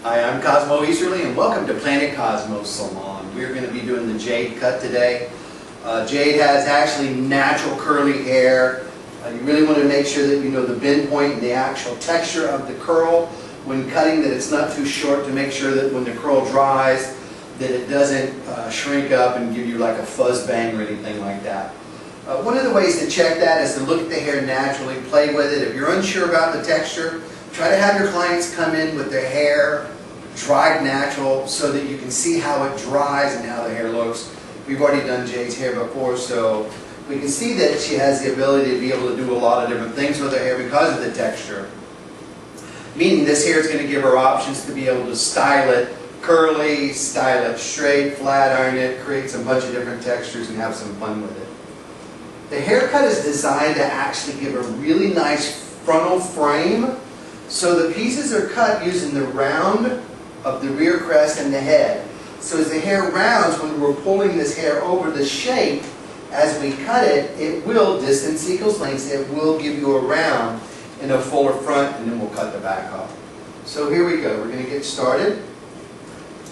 Hi, I'm Cosmo Easterly and welcome to Planet Cosmo Salon. We're going to be doing the Jade cut today. Jade has actually natural curly hair. You really want to make sure that you know the bend point and the actual texture of the curl when cutting, that it's not too short, to make sure that when the curl dries that it doesn't shrink up and give you like a fuzz bang or anything like that. One of the ways to check that is to look at the hair naturally, play with it. If you're unsure about the texture, try to have your clients come in with their hair dried natural so that you can see how it dries and how the hair looks. We've already done Jade's hair before, so we can see that she has the ability to be able to do a lot of different things with her hair because of the texture. Meaning this hair is going to give her options to be able to style it curly, style it straight, flat iron it, create a bunch of different textures and have some fun with it. The haircut is designed to actually give a really nice frontal frame, so the pieces are cut using the round of the rear crest and the head. So as the hair rounds, when we're pulling this hair over the shape, as we cut it, it will, distance equals length, it will give you a round and a fuller front, and then we'll cut the back off. So here we go, we're going to get started.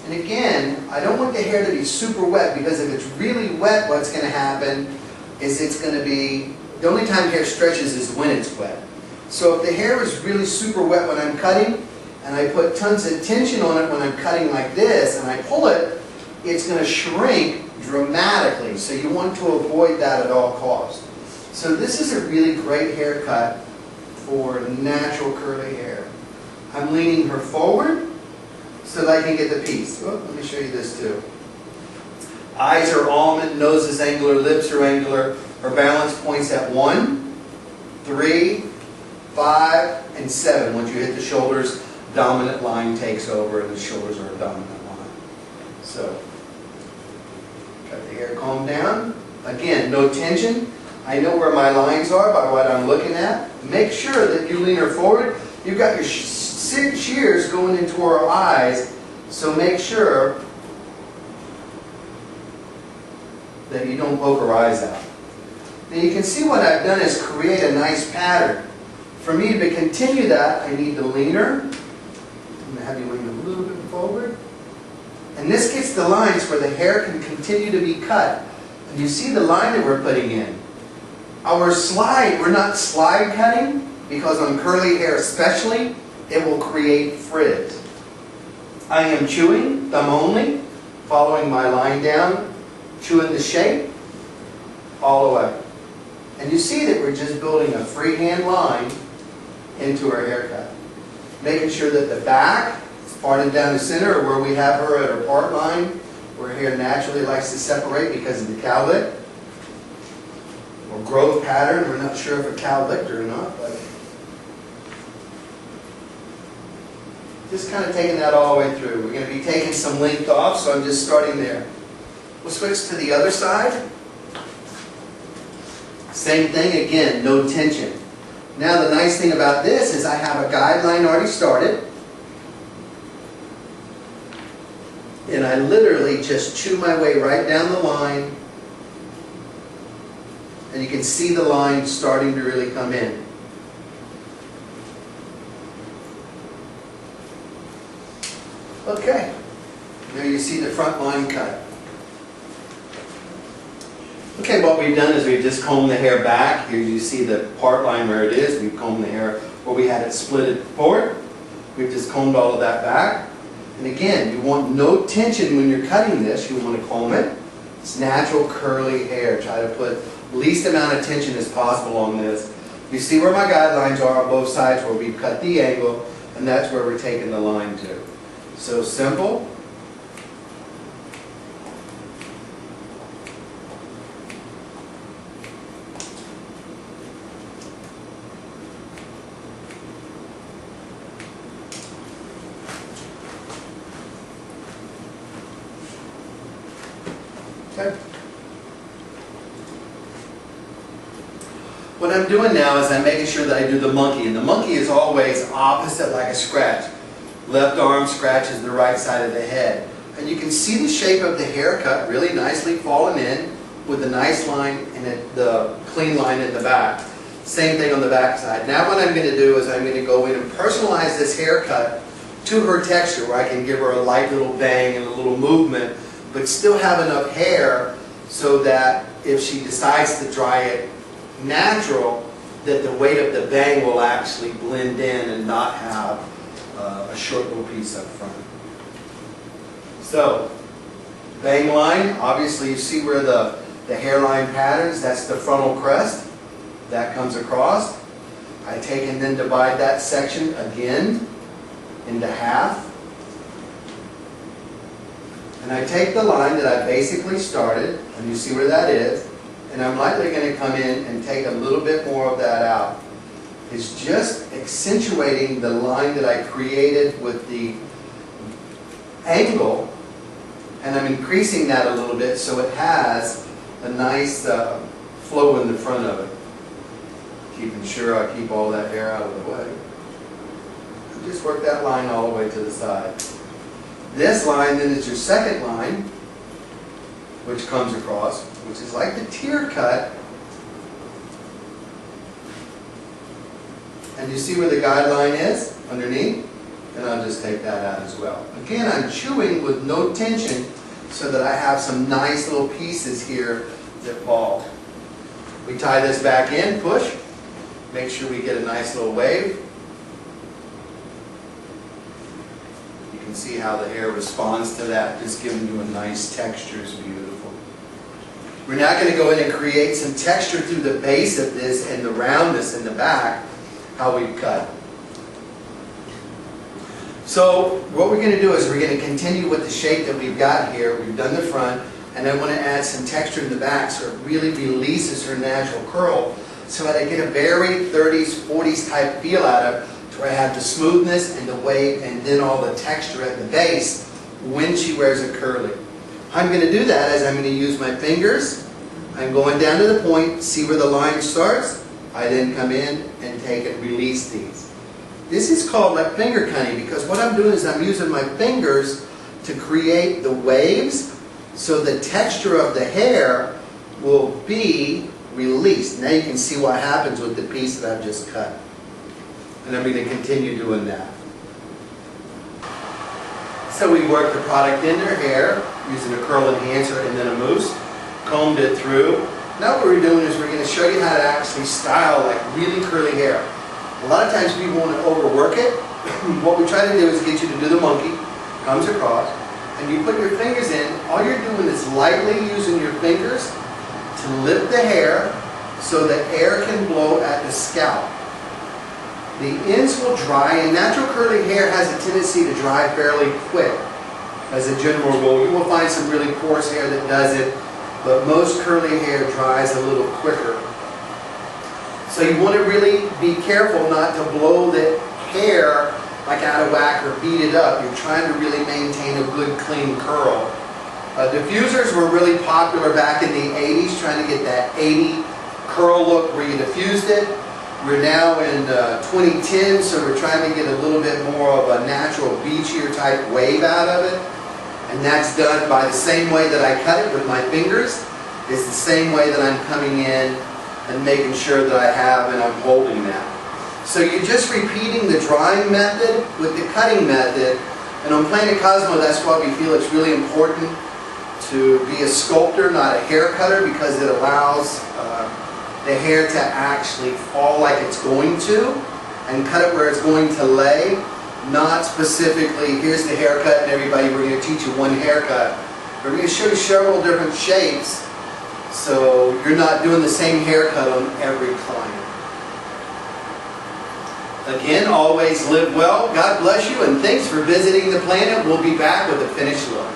And again, I don't want the hair to be super wet, because if it's really wet, what's going to happen is it's going to be, the only time hair stretches is when it's wet. So if the hair is really super wet when I'm cutting, and I put tons of tension on it when I'm cutting like this, and I pull it, it's going to shrink dramatically. So you want to avoid that at all costs. So this is a really great haircut for natural curly hair. I'm leaning her forward so that I can get the piece. Oh, let me show you this too. Eyes are almond, nose is angular, lips are angular. Her balance points at 1, 3, 5, and 7. Once you hit the shoulders, dominant line takes over, and the shoulders are a dominant line. So, cut the hair comb down. Again, no tension. I know where my lines are by what I'm looking at. Make sure that you lean her forward. You've got your shears going into her eyes, so make sure that you don't poke her eyes out. Now you can see what I've done is create a nice pattern. For me to continue that, I need to lean her. I'm going to have you lean a little bit forward. And this gets the lines where the hair can continue to be cut. And you see the line that we're putting in. Our slide, we're not slide cutting, because on curly hair especially, it will create frizz. I am chewing, thumb only, following my line down, chewing the shape all the way. And you see that we're just building a freehand line into our haircut. Making sure that the back is parted down the center, or where we have her at her part line, where hair naturally likes to separate because of the cowlick or growth pattern. We're not sure if a cowlicked or not, but just kind of taking that all the way through. We're going to be taking some length off, so I'm just starting there. We'll switch to the other side. Same thing again, no tension. Now the nice thing about this is I have a guideline already started. And I literally just chew my way right down the line. And you can see the line starting to really come in. Okay, there you see the front line cut. Okay, what we've done is we've just combed the hair back. Here you see the part line where it is. We've combed the hair where we had it split it forward. We've just combed all of that back. And again, you want no tension when you're cutting this. You want to comb it. It's natural curly hair. Try to put least amount of tension as possible on this. You see where my guidelines are on both sides, where we've cut the angle, and that's where we're taking the line to. So simple. Okay. What I'm doing now is I'm making sure that I do the monkey, and the monkey is always opposite, like a scratch. Left arm scratches the right side of the head. And you can see the shape of the haircut really nicely falling in with a nice line and the clean line in the back. Same thing on the back side. Now what I'm going to do is I'm going to go in and personalize this haircut to her texture, where I can give her a light little bang and a little movement, but still have enough hair so that if she decides to dry it natural, that the weight of the bang will actually blend in and not have a short little piece up front. So, bang line, obviously you see where the hairline patterns, that's the frontal crest. That comes across. I take and then divide that section again into half. And I take the line that I basically started, and you see where that is, and I'm likely going to come in and take a little bit more of that out. It's just accentuating the line that I created with the angle, and I'm increasing that a little bit so it has a nice flow in the front of it. Keeping sure I keep all that hair out of the way. And just work that line all the way to the side. This line then is your second line, which comes across, which is like the tear cut. And you see where the guideline is underneath? And I'll just take that out as well. Again, I'm chewing with no tension so that I have some nice little pieces here that fall. We tie this back in, push. Make sure we get a nice little wave. You can see how the hair responds to that, just giving you a nice texture. Is beautiful. We're now going to go in and create some texture through the base of this and the roundness in the back, how we cut. So what we're going to do is we're going to continue with the shape that we've got here. We've done the front, and I want to add some texture in the back so it really releases her natural curl, so that I get a very 30s, 40s type feel out of it, to where I have the smoothness and the weight and then all the texture at the base when she wears a curly. I'm going to do that as I'm going to use my fingers. I'm going down to the point, see where the line starts. I then come in and take and release these. This is called like finger cutting, because what I'm doing is I'm using my fingers to create the waves so the texture of the hair will be released. Now you can see what happens with the piece that I've just cut. And I'm going to continue doing that. So we work the product in her hair using a curl enhancer and then a mousse. Combed it through. Now what we're doing is we're going to show you how to actually style like really curly hair. A lot of times people want to overwork it. What we try to do is get you to do the monkey. Comes across. And you put your fingers in. All you're doing is lightly using your fingers to lift the hair so the air can blow at the scalp. The ends will dry, and natural curly hair has a tendency to dry fairly quick. As a general rule, you will find some really coarse hair that does it, but most curly hair dries a little quicker. So you want to really be careful not to blow the hair like out of whack or beat it up. You're trying to really maintain a good clean curl. Diffusers were really popular back in the 80s, trying to get that 80 curl look where you diffused it. We're now in 2010, so we're trying to get a little bit more of a natural beachier type wave out of it. And that's done by the same way that I cut it with my fingers. It's the same way that I'm coming in and making sure that I have and I'm holding that. So you're just repeating the drying method with the cutting method. And on Planet Cosmo, that's why we feel it's really important to be a sculptor, not a hair cutter, because it allows the hair to actually fall like it's going to and cut it where it's going to lay, not specifically, here's the haircut and everybody, we're going to teach you one haircut. We're going to show you several different shapes so you're not doing the same haircut on every client. Again, always live well. God bless you, and thanks for visiting the planet. We'll be back with a finished look.